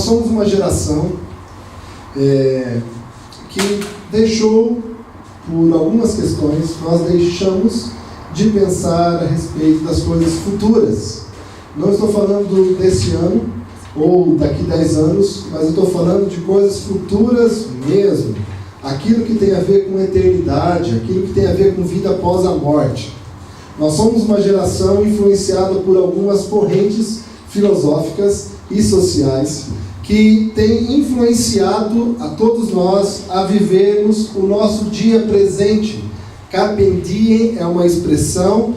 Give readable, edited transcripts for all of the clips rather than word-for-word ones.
somos uma geração que deixou, por algumas questões, nós deixamos de pensar a respeito das coisas futuras. Não estou falando desse ano ou daqui 10 anos, mas eu estou falando de coisas futuras mesmo. Aquilo que tem a ver com eternidade, aquilo que tem a ver com vida após a morte. Nós somos uma geração influenciada por algumas correntes filosóficas e sociais que têm influenciado a todos nós a vivermos o nosso dia presente. Carpe diem é uma expressão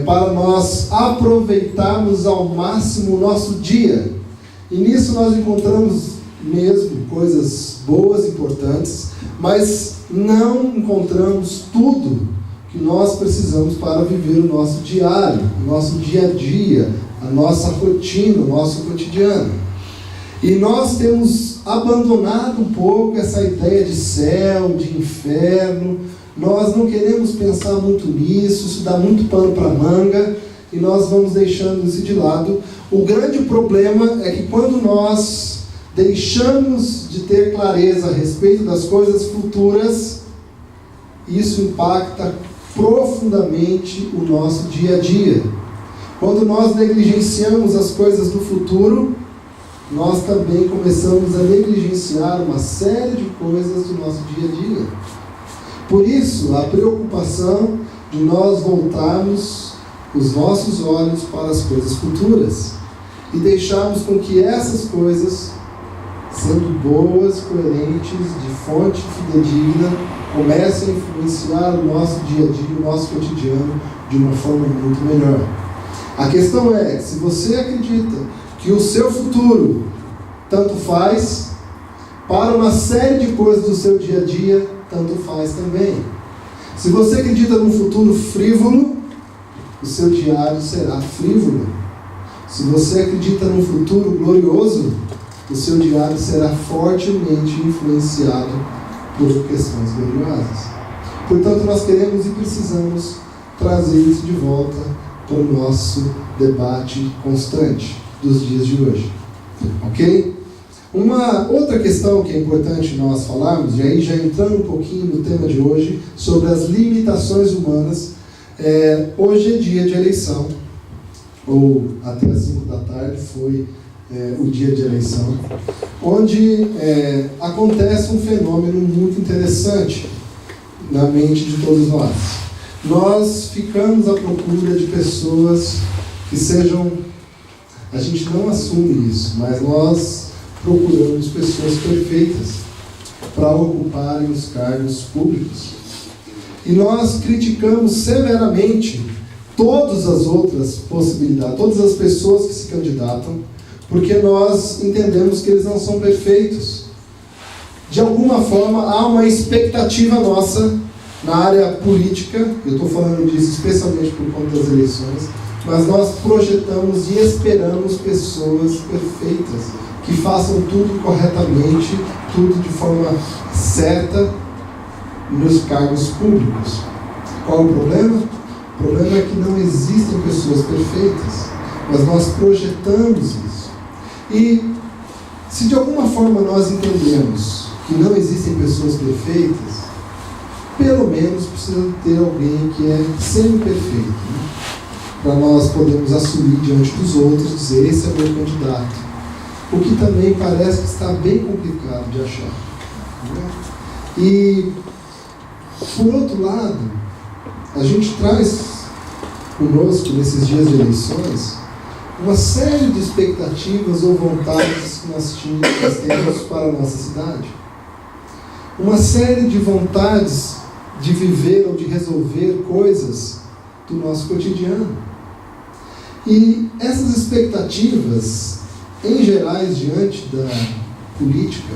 para nós aproveitarmos ao máximo o nosso dia. E nisso nós encontramos mesmo coisas boas, importantes, mas não encontramos tudo que nós precisamos para viver o nosso diário, o nosso dia a dia, a nossa rotina, o nosso cotidiano. E nós temos abandonado um pouco essa ideia de céu, de inferno. Nós não queremos pensar muito nisso, isso dá muito pano para manga, e nós vamos deixando isso de lado. O grande problema é que quando nós deixamos de ter clareza a respeito das coisas futuras, isso impacta profundamente o nosso dia a dia. Quando nós negligenciamos as coisas do futuro, nós também começamos a negligenciar uma série de coisas do nosso dia a dia. Por isso, a preocupação de nós voltarmos os nossos olhos para as coisas futuras e deixarmos com que essas coisas, sendo boas, coerentes, de fonte fidedigna, comecem a influenciar o nosso dia a dia, o nosso cotidiano, de uma forma muito melhor. A questão é, se você acredita que o seu futuro tanto faz, para uma série de coisas do seu dia a dia, tanto faz também. Se você acredita num futuro frívolo, o seu diário será frívolo. Se você acredita num futuro glorioso, o seu diário será fortemente influenciado por questões gloriosas. Portanto, nós queremos e precisamos trazer isso de volta para o nosso debate constante dos dias de hoje. Ok? Uma outra questão que é importante nós falarmos, e aí já entrando um pouquinho no tema de hoje, sobre as limitações humanas. Hoje é dia de eleição, ou até as 5 da tarde foi o dia de eleição, onde acontece um fenômeno muito interessante na mente de todos nós. Nós ficamos à procura de pessoas que sejam, a gente não assume isso, mas nós procuramos pessoas perfeitas para ocuparem os cargos públicos. E nós criticamos severamente todas as outras possibilidades, todas as pessoas que se candidatam, porque nós entendemos que eles não são perfeitos. De alguma forma, há uma expectativa nossa na área política, eu estou falando disso especialmente por conta das eleições, mas nós projetamos e esperamos pessoas perfeitas, que façam tudo corretamente, tudo de forma certa nos cargos públicos. Qual o problema? O problema é que não existem pessoas perfeitas, mas nós projetamos isso. E se de alguma forma nós entendemos que não existem pessoas perfeitas, pelo menos precisa ter alguém que é semi-perfeito, né? Para nós podermos assumir diante dos outros, dizer, esse é o meu candidato. O que também parece que está bem complicado de achar, né? E, por outro lado, a gente traz conosco, nesses dias de eleições, uma série de expectativas ou vontades que nós temos para a nossa cidade. Uma série de vontades de viver ou de resolver coisas do nosso cotidiano. E essas expectativas, em gerais, diante da política,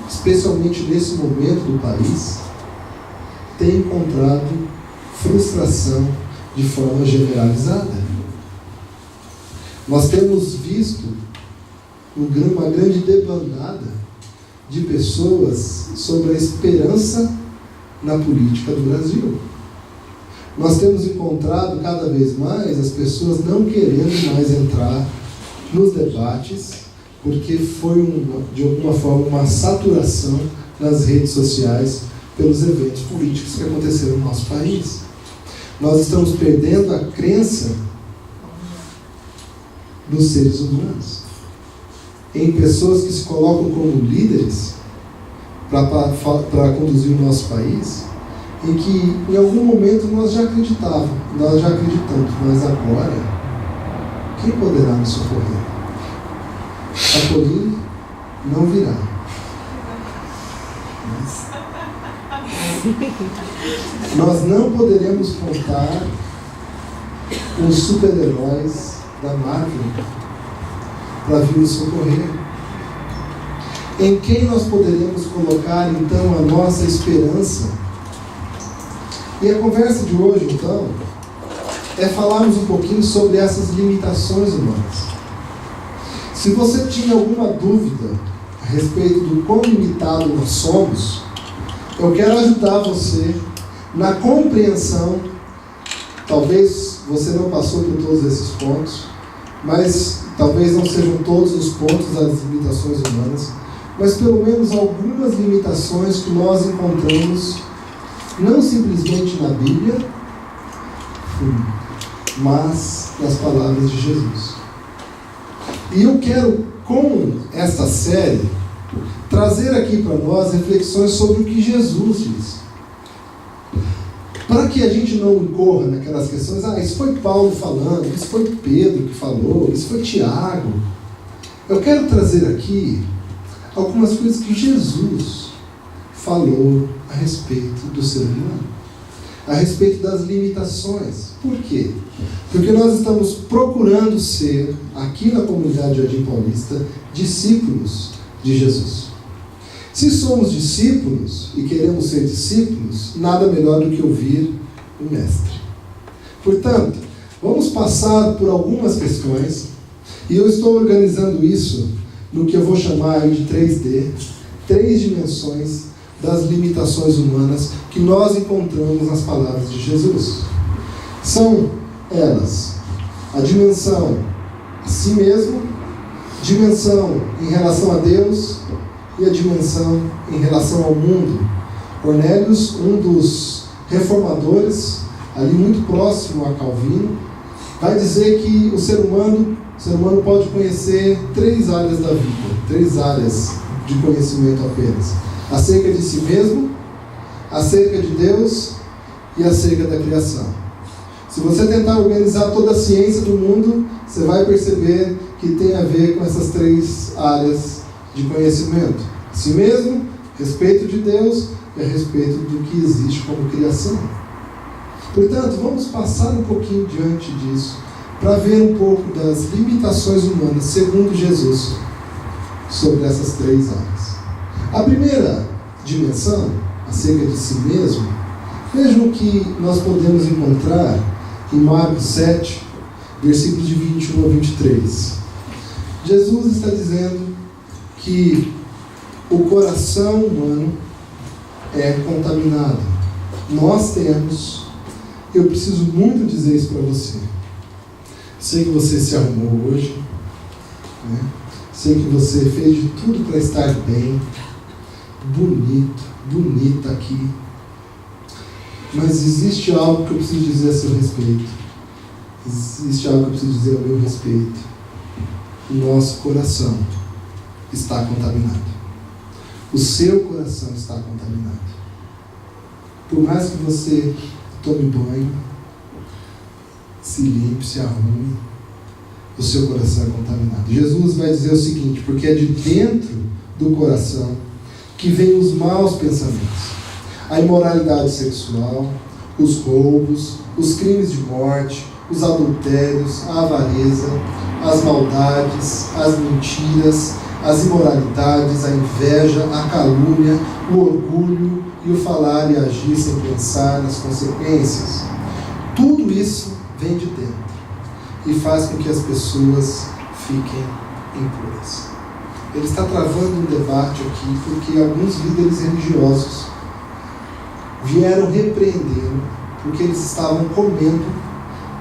especialmente nesse momento do país, têm encontrado frustração de forma generalizada. Nós temos visto uma grande debandada de pessoas sobre a esperança na política do Brasil. Nós temos encontrado cada vez mais as pessoas não querendo mais entrar nos debates, porque foi, de alguma forma, uma saturação nas redes sociais pelos eventos políticos que aconteceram no nosso país. Nós estamos perdendo a crença dos seres humanos em pessoas que se colocam como líderes para conduzir o nosso país, em que em algum momento nós já acreditamos, mas agora, quem poderá nos socorrer? A Pauline não virá. Nós não poderemos contar com os super-heróis da Marvel para vir nos socorrer. Em quem nós poderemos colocar então a nossa esperança? E a conversa de hoje, então, é falarmos um pouquinho sobre essas limitações humanas. Se você tinha alguma dúvida a respeito do quão limitado nós somos, eu quero ajudar você na compreensão. Talvez você não passou por todos esses pontos, mas talvez não sejam todos os pontos das limitações humanas, mas pelo menos algumas limitações que nós encontramos não simplesmente na Bíblia, mas nas palavras de Jesus. E eu quero, com esta série, trazer aqui para nós reflexões sobre o que Jesus diz. Para que a gente não incorra naquelas questões, isso foi Paulo falando, isso foi Pedro que falou, isso foi Tiago. Eu quero trazer aqui algumas coisas que Jesus falou a respeito do ser humano, a respeito das limitações. Por quê? Porque nós estamos procurando ser, aqui na comunidade Jardim Paulista, discípulos de Jesus. Se somos discípulos e queremos ser discípulos, nada melhor do que ouvir o Mestre. Portanto, vamos passar por algumas questões, e eu estou organizando isso no que eu vou chamar de 3D, 3 dimensões das limitações humanas que nós encontramos nas palavras de Jesus. São elas a dimensão a si mesmo, dimensão em relação a Deus e a dimensão em relação ao mundo. Cornélios, um dos reformadores, ali muito próximo a Calvino, vai dizer que o ser humano pode conhecer 3 áreas da vida, 3 áreas de conhecimento apenas: acerca de si mesmo, acerca de Deus e acerca da criação. Se você tentar organizar toda a ciência do mundo, você vai perceber que tem a ver com essas 3 áreas de conhecimento: si mesmo, respeito de Deus e a respeito do que existe como criação. Portanto, vamos passar um pouquinho diante disso para ver um pouco das limitações humanas, segundo Jesus, sobre essas 3 áreas. A primeira dimensão, acerca de si mesmo, vejam que nós podemos encontrar em Marcos 7, versículos de 21 a 23. Jesus está dizendo que o coração humano é contaminado. Nós temos, eu preciso muito dizer isso para você. Sei que você se arrumou hoje, né? Sei que você fez de tudo para estar bem, bonita aqui. Mas existe algo que eu preciso dizer a seu respeito. Existe algo que eu preciso dizer ao meu respeito. O nosso coração está contaminado. O seu coração está contaminado. Por mais que você tome banho, se limpe, se arrume, o seu coração é contaminado. Jesus vai dizer o seguinte: porque é de dentro do coração que vêm os maus pensamentos, a imoralidade sexual, os roubos, os crimes de morte, os adultérios, a avareza, as maldades, as mentiras, as imoralidades, a inveja, a calúnia, o orgulho e o falar e agir sem pensar nas consequências. Tudo isso vem de dentro e faz com que as pessoas fiquem impuras. Ele está travando um debate aqui porque alguns líderes religiosos vieram repreendê-lo porque eles estavam comendo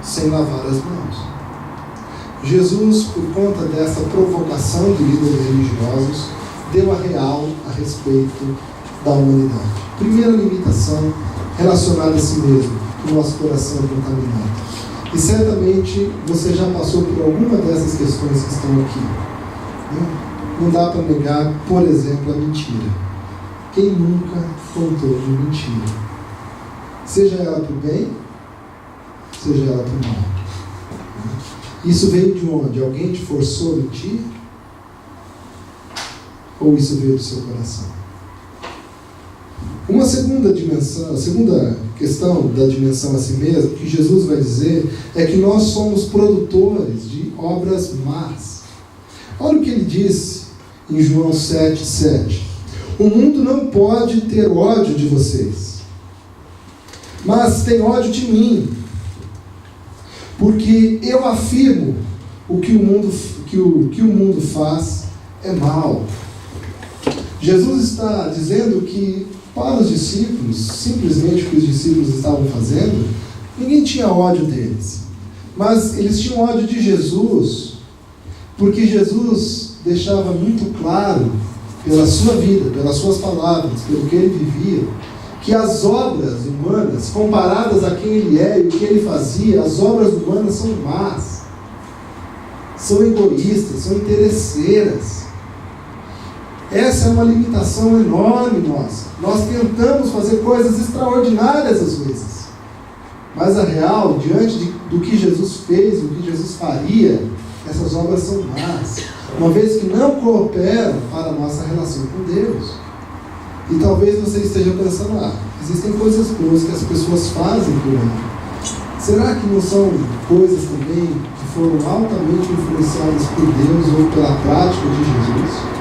sem lavar as mãos. Jesus, por conta dessa provocação de líderes religiosos, deu a real a respeito da humanidade. Primeira limitação relacionada a si mesmo, que o nosso coração é contaminado. E certamente você já passou por alguma dessas questões que estão aqui. Não dá para negar, por exemplo, a mentira. Quem nunca contou de mentira? Seja ela para o bem, seja ela para o mal. Isso veio de onde? Alguém te forçou a mentir? Ou isso veio do seu coração? Uma segunda dimensão, a segunda questão da dimensão a si mesmo, que Jesus vai dizer, é que nós somos produtores de obras más. Olha o que ele disse em João 7,7. O mundo não pode ter ódio de vocês, mas tem ódio de mim, porque eu afirmo o que o mundo faz é mal. Jesus está dizendo que para os discípulos, simplesmente o que os discípulos estavam fazendo, ninguém tinha ódio deles, mas eles tinham ódio de Jesus, porque Jesus deixava muito claro, pela sua vida, pelas suas palavras, pelo que ele vivia, que as obras humanas, comparadas a quem ele é e o que ele fazia, as obras humanas são más, são egoístas, são interesseiras. Essa é uma limitação enorme nossa. Nós tentamos fazer coisas extraordinárias às vezes, mas a real, diante do que Jesus fez, do que Jesus faria, essas obras são más, uma vez que não cooperam para a nossa relação com Deus. E talvez você esteja pensando, existem coisas boas que as pessoas fazem por aí. Será que não são coisas também que foram altamente influenciadas por Deus ou pela prática de Jesus?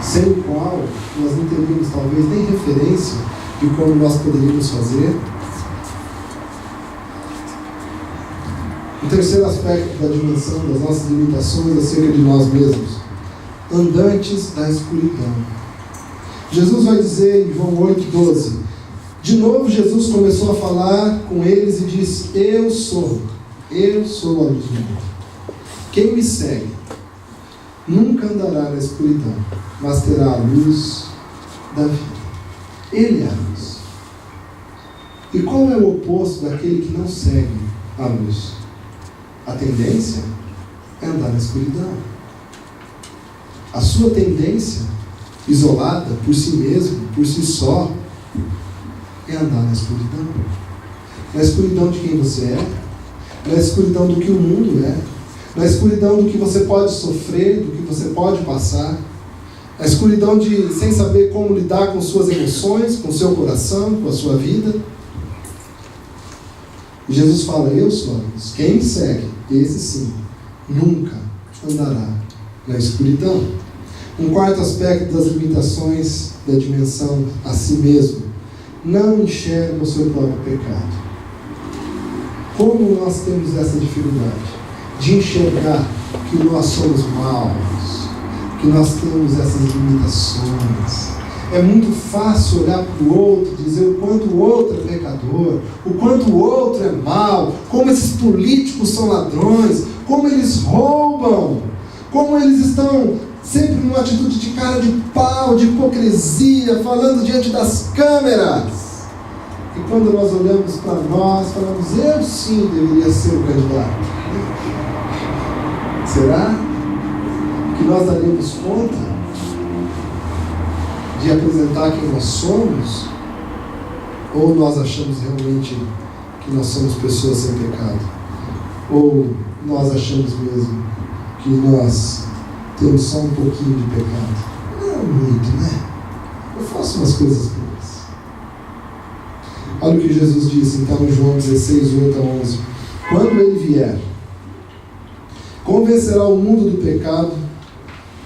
Sem o qual nós não teríamos talvez nem referência de como nós poderíamos fazer. O terceiro aspecto da dimensão das nossas limitações acerca de nós mesmos: andantes da escuridão. Jesus vai dizer em João 8,12, de novo Jesus começou a falar com eles e disse: eu sou a luz do mundo. Quem me segue nunca andará na escuridão, mas terá a luz da vida. Ele é a luz. E qual é o oposto daquele que não segue a luz? A tendência é andar na escuridão. A sua tendência, isolada por si mesmo, por si só, é andar na escuridão. Na escuridão de quem você é, na escuridão do que o mundo é, na escuridão do que você pode sofrer, do que você pode passar, na escuridão de sem saber como lidar com suas emoções, com seu coração, com a sua vida. E Jesus fala: eu sou a luz. Quem me segue, esse sim, nunca andará na escuridão. Um quarto aspecto das limitações da dimensão a si mesmo: não enxerga o seu próprio pecado. Como nós temos essa dificuldade de enxergar que nós somos maus, que nós temos essas limitações? É muito fácil olhar para o outro e dizer o quanto o outro é pecador, o quanto o outro é mau, como esses políticos são ladrões, como eles roubam, como eles estão sempre numa atitude de cara de pau, de hipocrisia, falando diante das câmeras. E quando nós olhamos para nós, falamos: eu sim deveria ser o candidato. Será que nós daremos conta de apresentar quem nós somos? Ou nós achamos realmente que nós somos pessoas sem pecado? Ou nós achamos mesmo que nós temos só um pouquinho de pecado? Não muito, né? Eu faço umas coisas boas. Olha o que Jesus disse então em João 16, 8 a 11. Quando ele vier, convencerá o mundo do pecado,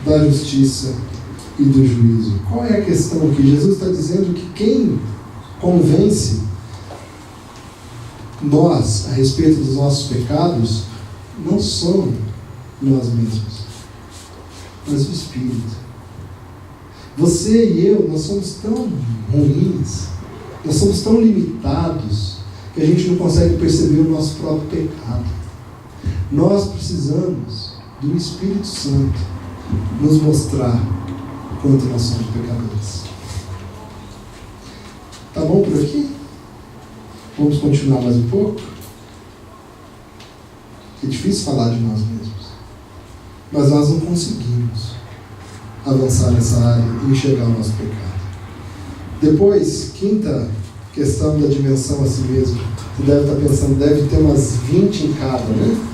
da justiça e do juízo. Qual é a questão aqui? Jesus está dizendo que quem convence nós a respeito dos nossos pecados não somos nós mesmos, mas o Espírito. Você e eu, nós somos tão ruins, nós somos tão limitados, que a gente não consegue perceber o nosso próprio pecado. Nós precisamos do Espírito Santo nos mostrar quanto nós somos pecadores. Tá bom por aqui? Vamos continuar mais um pouco? É difícil falar de nós mesmos, mas nós não conseguimos avançar nessa área e enxergar o nosso pecado. Depois, quinta questão da dimensão a si mesmo. Você deve estar pensando, deve ter umas 20 em cada, né?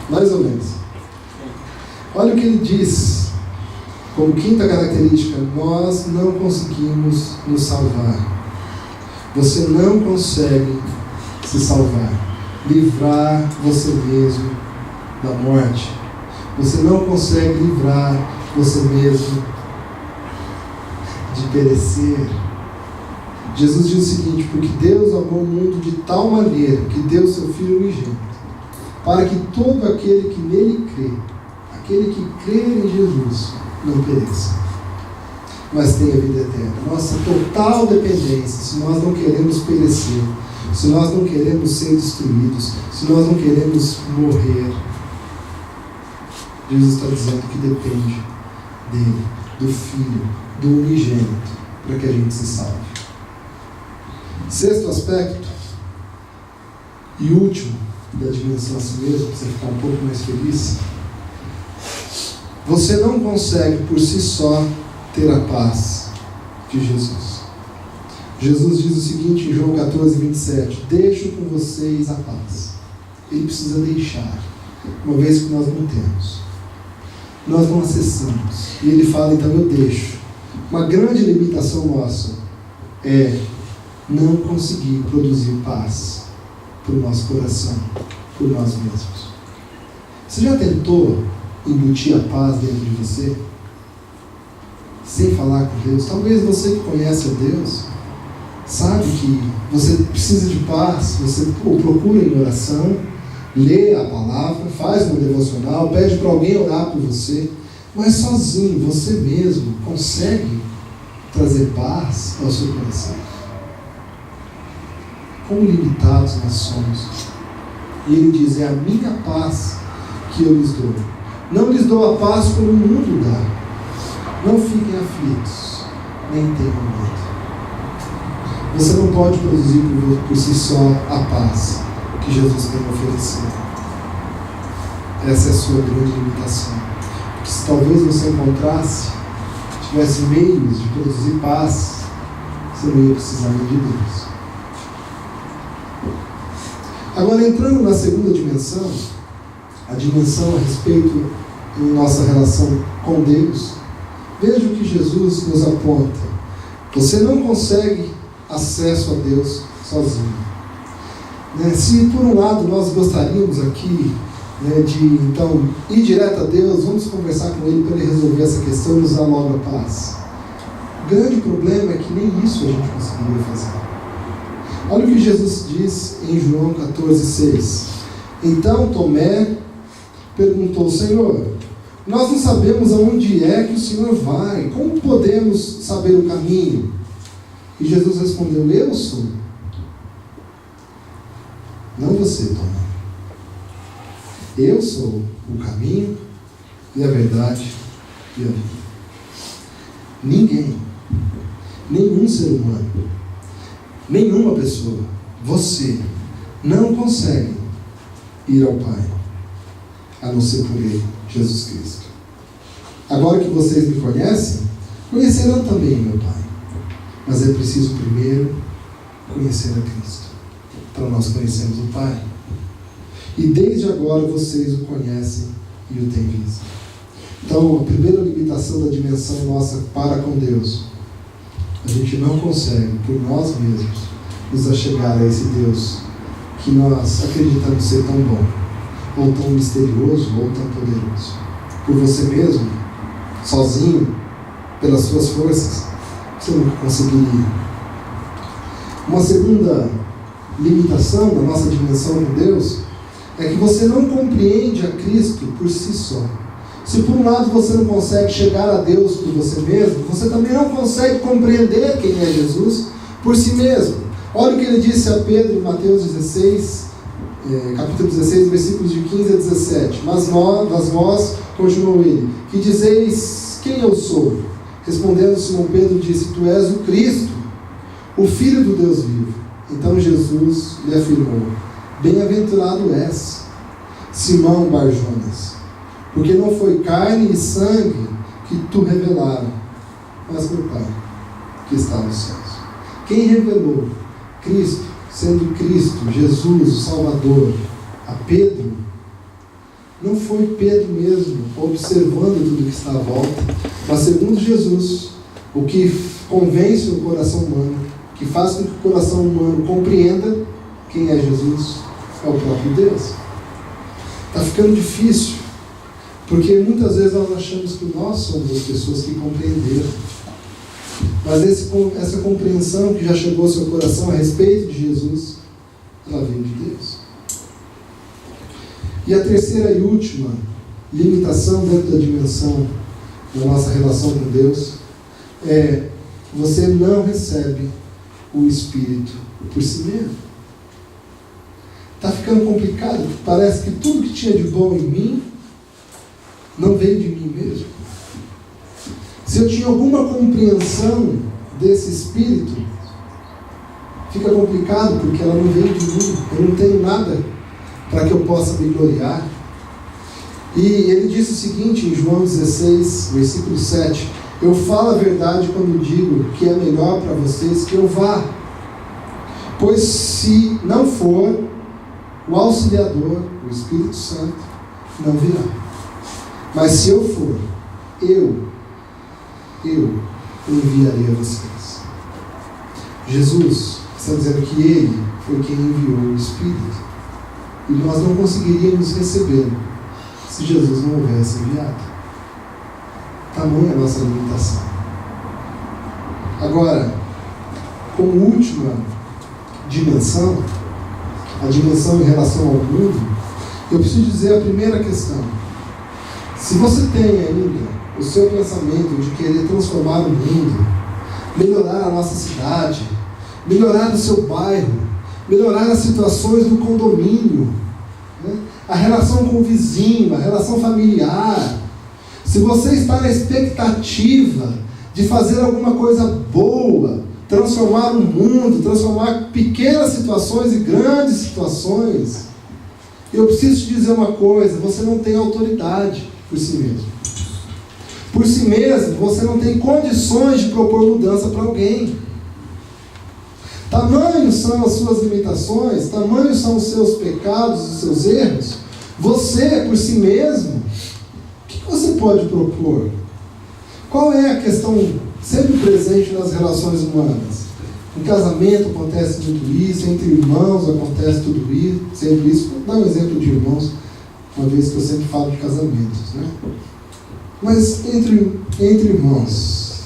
Mais ou menos. Olha o que ele diz, como quinta característica: nós não conseguimos nos salvar. Você não consegue se salvar, livrar você mesmo da morte. Você não consegue livrar você mesmo de perecer. Jesus diz o seguinte: porque Deus amou o mundo de tal maneira que deu seu Filho unigênito, para que todo aquele que nele crê, aquele que crê em Jesus, não pereça, mas tenha vida eterna. Nossa total dependência, se nós não queremos perecer, se nós não queremos ser destruídos, se nós não queremos morrer, Jesus está dizendo que depende dele, do Filho, do unigênito, para que a gente se salve. Sexto aspecto, e último, da dimensão a si mesmo, para você ficar um pouco mais feliz: você não consegue por si só ter a paz de Jesus. Jesus diz o seguinte em João 14, 27, deixo com vocês a paz. Ele precisa deixar, uma vez que nós não temos, nós não acessamos, e ele fala, então eu deixo. Uma grande limitação nossa é não conseguir produzir paz para o nosso coração, por nós mesmos. Você já tentou embutir a paz dentro de você, sem falar com Deus? Talvez você que conhece a Deus sabe que você precisa de paz. Você procura em oração, lê a palavra, faz um devocional, pede para alguém orar por você, mas sozinho, você mesmo consegue trazer paz ao seu coração? Quão limitados nós somos. E ele diz, é a minha paz que eu lhes dou. Não lhes dou a paz como o mundo dá. Não fiquem aflitos, nem tenham medo. Você não pode produzir por si só a paz que Jesus tem oferecido. Essa é a sua grande limitação. Porque se talvez você encontrasse, tivesse meios de produzir paz, você não ia precisar nem de Deus. Agora, entrando na segunda dimensão, a dimensão a respeito da nossa relação com Deus, veja o que Jesus nos aponta. Você não consegue acesso a Deus sozinho. Se por um lado nós gostaríamos aqui de então ir direto a Deus, vamos conversar com Ele para Ele resolver essa questão e nos dar logo a paz. O grande problema é que nem isso a gente conseguiria fazer. Olha o que Jesus diz em João 14,6. Então Tomé perguntou, Senhor, nós não sabemos aonde é que o Senhor vai, como podemos saber o caminho? E Jesus respondeu, eu sou. Não você, Tomé. Eu sou o caminho e a verdade e a vida. Ninguém, nenhum ser humano, nenhuma pessoa, você, não consegue ir ao Pai, a não ser por Ele, Jesus Cristo. Agora que vocês me conhecem, conhecerão também meu Pai. Mas é preciso primeiro conhecer a Cristo, para nós conhecermos o Pai. E desde agora vocês o conhecem e o têm visto. Então, a primeira limitação da dimensão nossa para com Deus, a gente não consegue, por nós mesmos, nos achegar a esse Deus que nós acreditamos ser tão bom, ou tão misterioso, ou tão poderoso. Por você mesmo, sozinho, pelas suas forças, você nunca conseguiria. Uma segunda limitação da nossa dimensão com Deus é que você não compreende a Cristo por si só. Se por um lado você não consegue chegar a Deus por você mesmo, você também não consegue compreender quem é Jesus por si mesmo. Olha o que ele disse a Pedro em Mateus 16, capítulo 16, versículos de 15 a 17. Mas vós, continuou ele, que dizeis quem eu sou? Respondendo Simão Pedro, disse: Tu és o Cristo, o Filho do Deus vivo. Então Jesus lhe afirmou: Bem-aventurado és, Simão Bar-Jonas, porque não foi carne e sangue que tu revelaram, mas meu Pai que está nos céus. Quem revelou Cristo, sendo Cristo, Jesus, o Salvador, a Pedro, não foi Pedro mesmo, observando tudo que está à volta, mas segundo Jesus, o que convence o coração humano, que faz com que o coração humano compreenda quem é Jesus, é o próprio Deus. Está ficando difícil, porque muitas vezes nós achamos que nós somos as pessoas que compreenderam. Mas essa compreensão que já chegou ao seu coração a respeito de Jesus, ela vem de Deus. E a terceira e última limitação dentro da dimensão da nossa relação com Deus é: você não recebe o Espírito por si mesmo. Está ficando complicado, parece que tudo que tinha de bom em mim não veio de mim mesmo. Se eu tinha alguma compreensão desse Espírito, fica complicado, porque ela não veio de mim. Eu não tenho nada para que eu possa me gloriar. E ele disse o seguinte em João 16, versículo 7: Eu falo a verdade quando digo que é melhor para vocês que eu vá. Pois se não for, o Auxiliador, o Espírito Santo, não virá. Mas se eu for, eu enviarei a vocês. Jesus está dizendo que Ele foi quem enviou o Espírito. E nós não conseguiríamos recebê-lo se Jesus não houvesse enviado. Tamanha a nossa limitação. Agora, como última dimensão, a dimensão em relação ao mundo, eu preciso dizer a primeira questão. Se você tem ainda o seu pensamento de querer transformar o mundo, melhorar a nossa cidade, melhorar o seu bairro, melhorar as situações do condomínio, né? A relação com o vizinho, a relação familiar, se você está na expectativa de fazer alguma coisa boa, transformar o mundo, transformar pequenas situações em grandes situações, eu preciso te dizer uma coisa: você não tem autoridade por si mesmo. Por si mesmo, você não tem condições de propor mudança para alguém. Tamanhos são as suas limitações, tamanhos são os seus pecados, os seus erros. Você, por si mesmo, o que você pode propor? Qual é a questão sempre presente nas relações humanas? Em casamento acontece tudo isso, entre irmãos acontece tudo isso, sempre isso. Vou dar um exemplo de irmãos, uma vez que eu sempre falo de casamentos, né? Mas entre irmãos,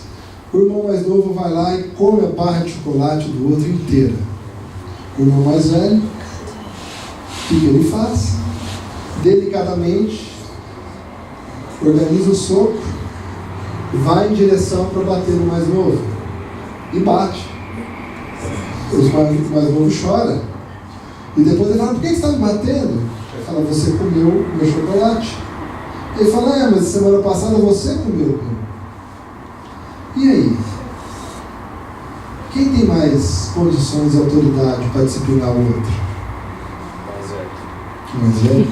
o irmão mais novo vai lá e come a barra de chocolate do outro inteira. O irmão mais velho, o que ele faz? Delicadamente organiza o soco, vai em direção para bater no mais novo e bate. O mais novo chora e depois ele fala: por que você está me batendo? Ele fala: você comeu meu chocolate. Ele fala: mas semana passada você comeu. E aí? Quem tem mais condições e autoridade para disciplinar o outro? Mais velho?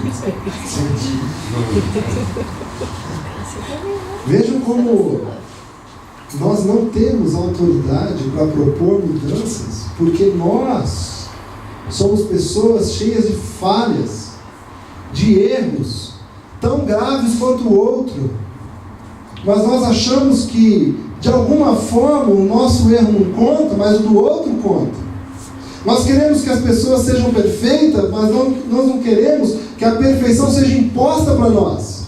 Vejam como nós não temos autoridade para propor mudanças, porque nós somos pessoas cheias de falhas, de erros, tão graves quanto o outro. Mas nós achamos que, de alguma forma, o nosso erro não conta, mas o do outro conta. Nós queremos que as pessoas sejam perfeitas, mas nós não queremos que a perfeição seja imposta para nós.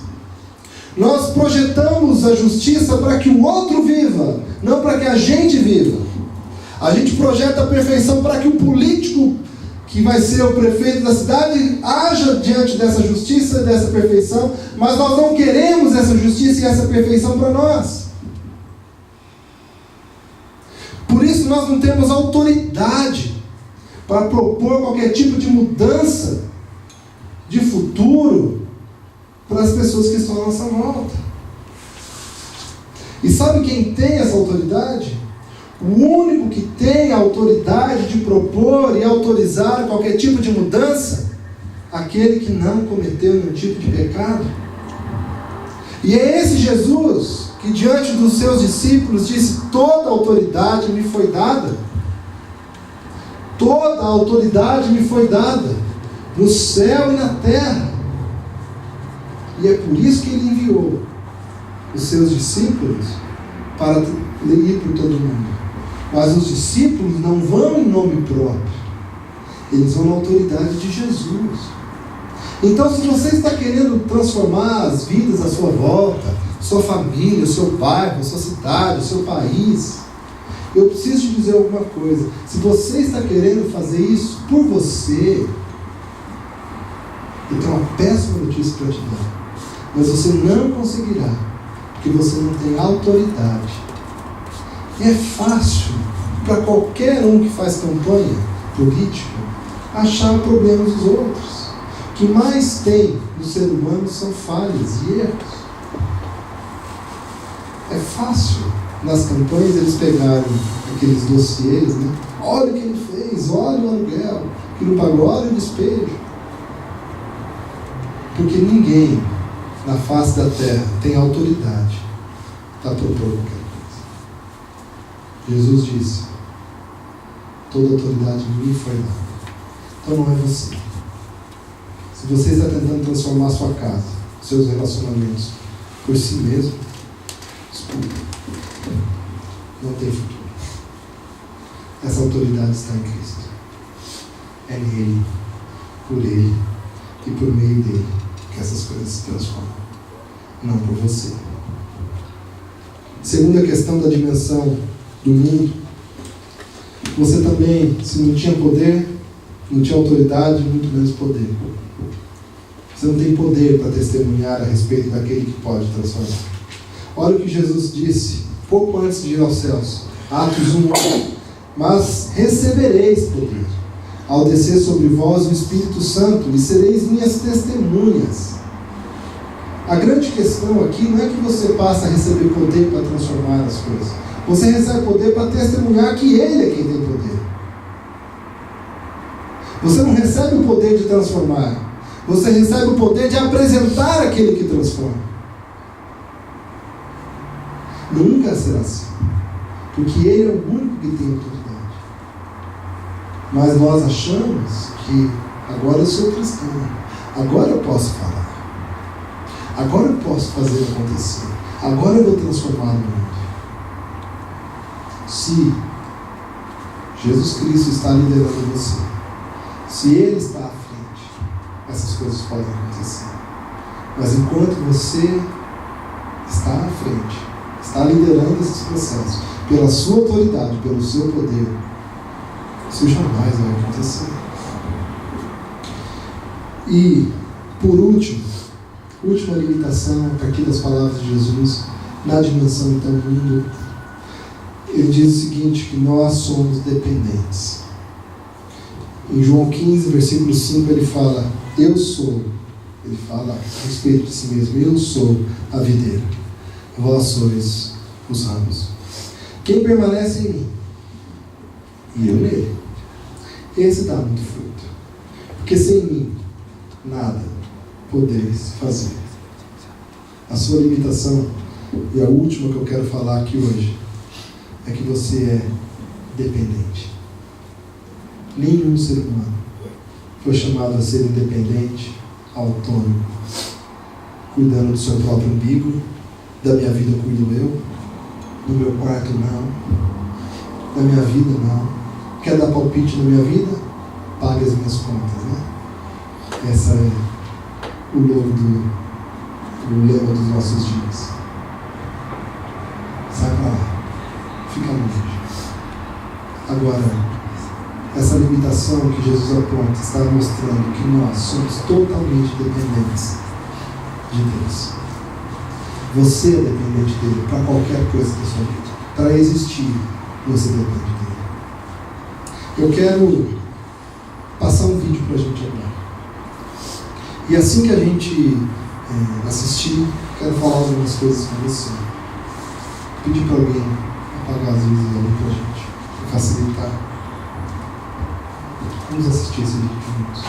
Nós projetamos a justiça para que o outro viva, não para que a gente viva. A gente projeta a perfeição para que o político, que vai ser o prefeito da cidade, haja diante dessa justiça e dessa perfeição, mas nós não queremos essa justiça e essa perfeição para nós. Por isso nós não temos autoridade para propor qualquer tipo de mudança futuro para as pessoas que estão à nossa volta. E sabe quem tem essa autoridade? O único que tem a autoridade de propor e autorizar qualquer tipo de mudança, aquele que não cometeu nenhum tipo de pecado. E é esse Jesus que diante dos seus discípulos disse: toda a autoridade me foi dada. Toda a autoridade me foi dada no céu e na terra. E é por isso que ele enviou os seus discípulos para ir por todo mundo. Mas os discípulos não vão em nome próprio, eles vão na autoridade de Jesus. Então, se você está querendo transformar as vidas à sua volta, sua família, o seu bairro, a sua cidade, o seu país, eu preciso te dizer alguma coisa. Se você está querendo fazer isso por você, eu tenho uma péssima notícia para te dar. Mas você não conseguirá, porque você não tem autoridade. E é fácil para qualquer um que faz campanha política achar problemas dos outros. O que mais tem no ser humano são falhas e erros. É fácil nas campanhas eles pegarem aqueles dossiês, né? Olha o que ele fez, olha o aluguel que não pagou, olha o despejo. Porque ninguém na face da terra tem autoridade para propor qualquer coisa. Jesus disse: toda autoridade me foi dada. Então não é você. Se você está tentando transformar a sua casa, seus relacionamentos por si mesmo, desculpa, não tem futuro. Essa autoridade está em Cristo. É nele, por ele e por meio dele que essas coisas se transformam, não por você. Segunda questão da dimensão do mundo. Você também, se não tinha poder, não tinha autoridade, muito menos poder. Você não tem poder para testemunhar a respeito daquele que pode transformar. Olha o que Jesus disse pouco antes de ir aos céus. Atos 1. Mas recebereis poder ao descer sobre vós o Espírito Santo, e sereis minhas testemunhas. A grande questão aqui não é que você passa a receber poder para transformar as coisas. Você recebe poder para testemunhar que Ele é quem tem poder. Você não recebe o poder de transformar. Você recebe o poder de apresentar aquele que transforma. Nunca será assim. Porque Ele é o único que tem autoridade. Mas nós achamos que agora eu sou cristão, agora eu posso falar, agora eu posso fazer acontecer, agora eu vou transformar o mundo. Se Jesus Cristo está liderando você, se Ele está à frente, essas coisas podem acontecer. Mas enquanto você está à frente, está liderando esses processos, pela sua autoridade, pelo seu poder, isso jamais vai acontecer. E, por último, última limitação aqui das palavras de Jesus, na dimensão então do mundo, ele diz o seguinte, que nós somos dependentes. Em João 15, versículo 5, ele fala, eu sou, ele fala a respeito de si mesmo, eu sou a videira, vós sois os ramos. Quem permanece em mim, e eu nele, esse dá muito fruto. Porque sem mim, nada podeis fazer. A sua limitação, e a última que eu quero falar aqui hoje, é que você é dependente. Nenhum ser humano foi chamado a ser independente, autônomo, cuidando do seu próprio umbigo. Da minha vida cuido eu, do meu quarto não, da minha vida não. Quer dar palpite na minha vida? Pague as minhas contas, né? Essa é o lema dos nossos dias. Sai pra lá. Fica longe. Agora, essa limitação que Jesus aponta está mostrando que nós somos totalmente dependentes de Deus. Você é dependente dele para qualquer coisa da sua vida. Para existir, você depende dele. Eu quero passar um vídeo para a gente agora. E assim que a gente assistir, quero falar algumas coisas com você. Pedir para alguém apagar as luzes ali para a gente, para facilitar. Vamos assistir esse vídeo juntos.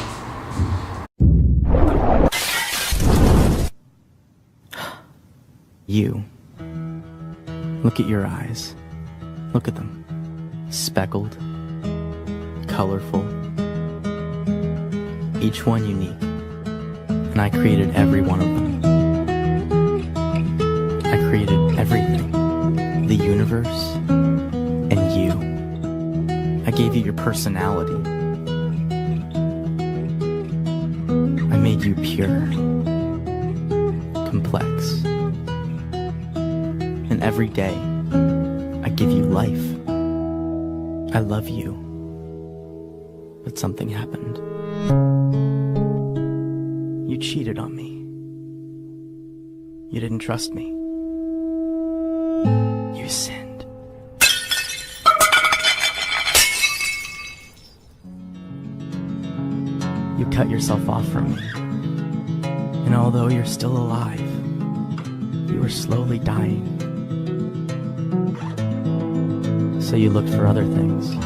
You. Look at your eyes. Look at them. Speckled, colorful, each one unique. And I created every one of them. I created everything. The universe and you. I gave you your personality. I made you pure, complex. And every day, I give you life. I love you. But something happened. You cheated on me. You didn't trust me. You sinned. You cut yourself off from me. And although you're still alive, you are slowly dying. So you looked for other things.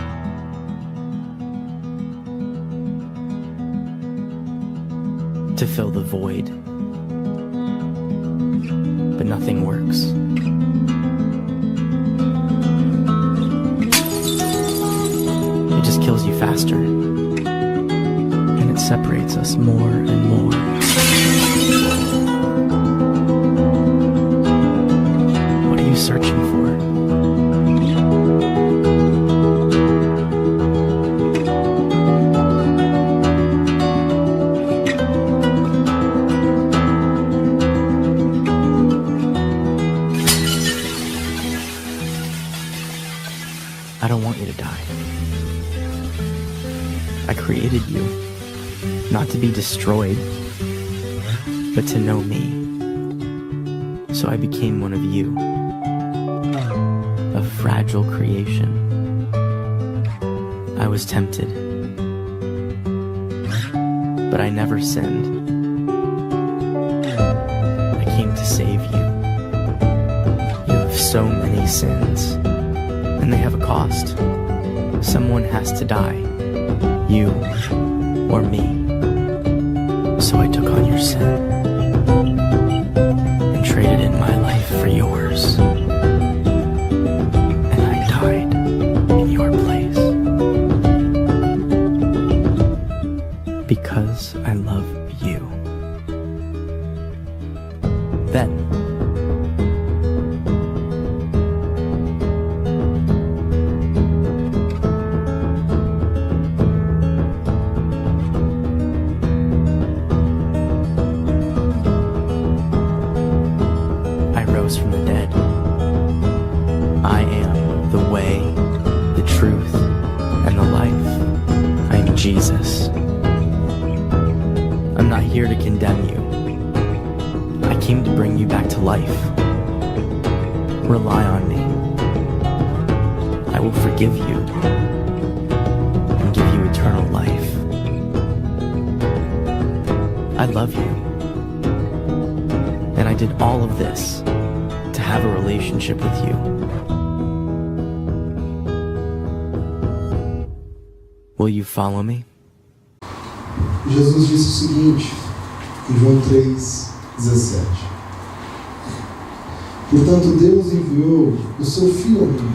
To fill the void. But nothing works. It just kills you faster. And it separates us more and more. What are you searching for? I don't want you to die. I created you, not to be destroyed, but to know me. So I became one of you, a fragile creation. I was tempted, but I never sinned. I came to save you. You have so many sins. And they have a cost. Someone has to die. You or me. So I took on your sin and traded in my life for yours. And I died in your place. Because I love you. Then from the dead. I am the way, the truth, and the life. I am Jesus. I'm not here to condemn you. I came to bring you back to life. Rely on me. I will forgive you and give you eternal life. I love you. And I did all of this to have a relationship with you. Will you follow me? Jesus disse o seguinte, em João 3,17. Portanto, Deus enviou o seu Filho ao mundo,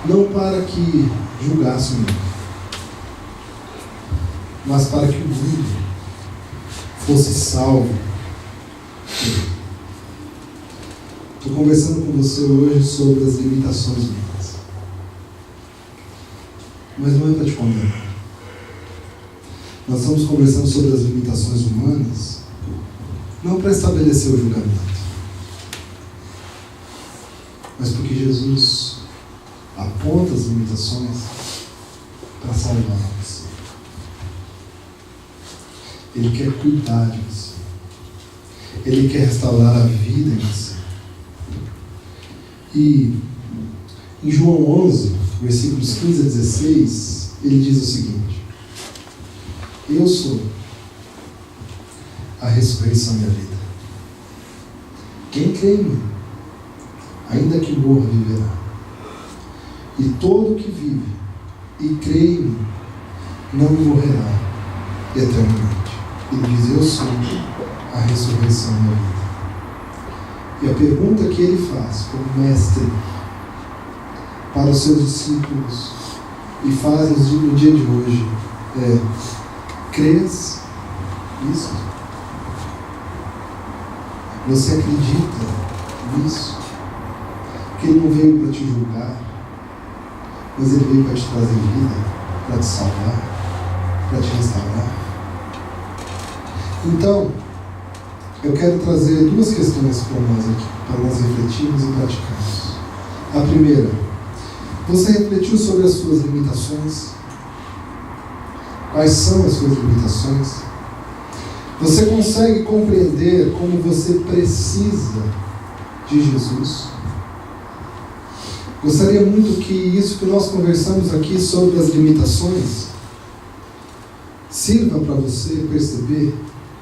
não para que julgasse o mundo, mas para que o mundo fosse salvo. Estou conversando com você hoje sobre as limitações humanas. Mas não é para te condenar. Nós estamos conversando sobre as limitações humanas, não para estabelecer o julgamento, mas porque Jesus aponta as limitações para salvar você. Ele quer cuidar de você. Ele quer restaurar a vida em você. E em João 11, versículos 15 a 16, ele diz o seguinte: Eu sou a ressurreição e a vida. Quem crê em mim, ainda que morra, viverá. E todo que vive e crê em mim não morrerá eternamente. Ele diz: eu sou a ressurreição e a vida. E a pergunta que ele faz como mestre para os seus discípulos e faz no dia de hoje é: crês nisso? Você acredita nisso? Que ele não veio para te julgar, mas ele veio para te trazer vida, para te salvar, para te restaurar. Então, eu quero trazer duas questões para nós aqui, para nós refletirmos e praticarmos. A primeira: você refletiu sobre as suas limitações? Quais são as suas limitações? Você consegue compreender como você precisa de Jesus? Gostaria muito que isso que nós conversamos aqui sobre as limitações sirva para você perceber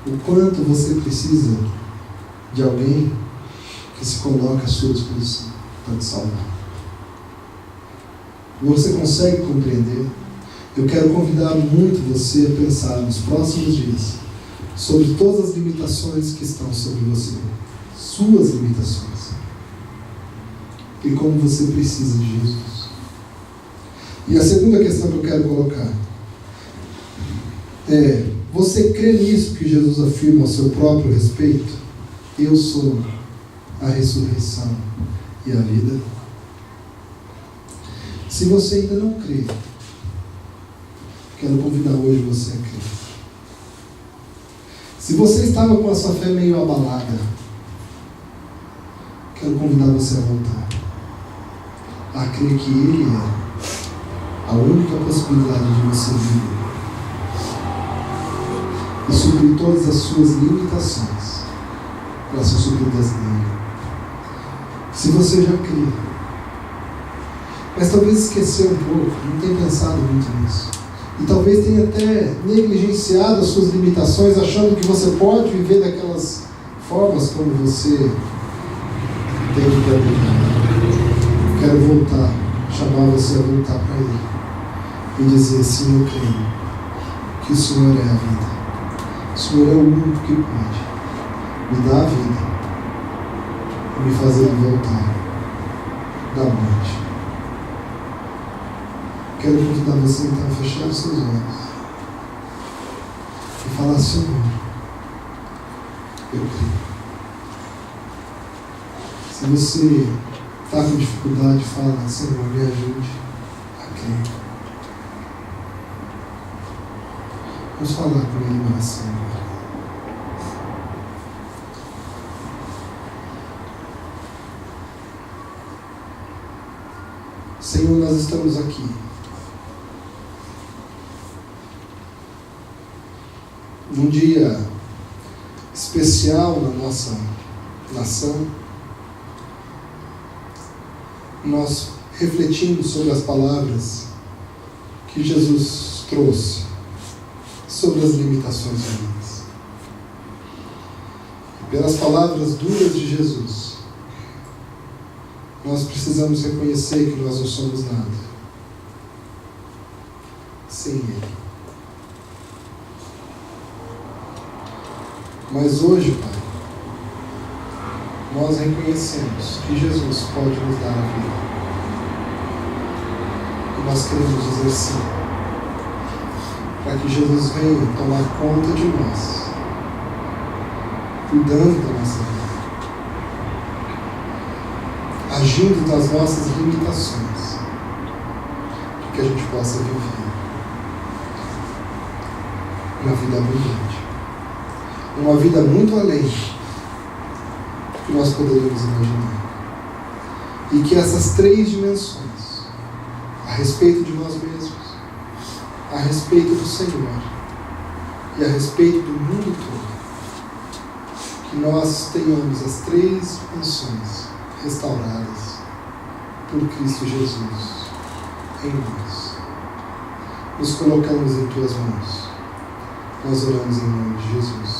o quanto você precisa de alguém que se coloque à sua disposição para te salvar. Você consegue compreender? Eu quero convidar muito você a pensar nos próximos dias sobre todas as limitações que estão sobre você, suas limitações, e como você precisa de Jesus. E a segunda questão que eu quero colocar é: você crê nisso que Jesus afirma ao seu próprio respeito? Eu sou a ressurreição e a vida. Se você ainda não crê, quero convidar hoje você a crer. Se você estava com a sua fé meio abalada, quero convidar você a voltar, a crer que Ele é a única possibilidade de você viver e suprir todas as suas limitações para ser supridas nele. Se você já crê, mas talvez esqueceu um pouco, não tem pensado muito nisso, e talvez tenha até negligenciado as suas limitações, achando que você pode viver daquelas formas como você tem determinado. Quero voltar, chamar você a voltar para Ele e dizer: sim, eu creio que o Senhor é a vida. O Senhor é o único que pode me dar a vida e me fazer voltar da morte. Quero convidar você então a fechar os seus olhos e falar: Senhor, eu creio. Se você está com dificuldade, fala: Senhor, me ajude a crer. Vamos falar com Ele em oração agora. Senhor, nós estamos aqui num dia especial na nossa nação. Nós refletimos sobre as palavras que Jesus trouxe sobre as limitações humanas. E pelas palavras duras de Jesus, nós precisamos reconhecer que nós não somos nada sem Ele. Mas hoje, Pai, nós reconhecemos que Jesus pode nos dar a vida. E nós queremos dizer sim, para que Jesus venha tomar conta de nós, cuidando da nossa vida, agindo nas nossas limitações, para que a gente possa viver uma vida abundante, uma vida muito além do que nós poderíamos imaginar. E que essas três dimensões, a respeito de nós mesmos, a respeito do Senhor e a respeito do mundo todo, que nós tenhamos as três dimensões restauradas por Cristo Jesus em nós. Nos colocamos em Tuas mãos. Nós oramos em nome de Jesus.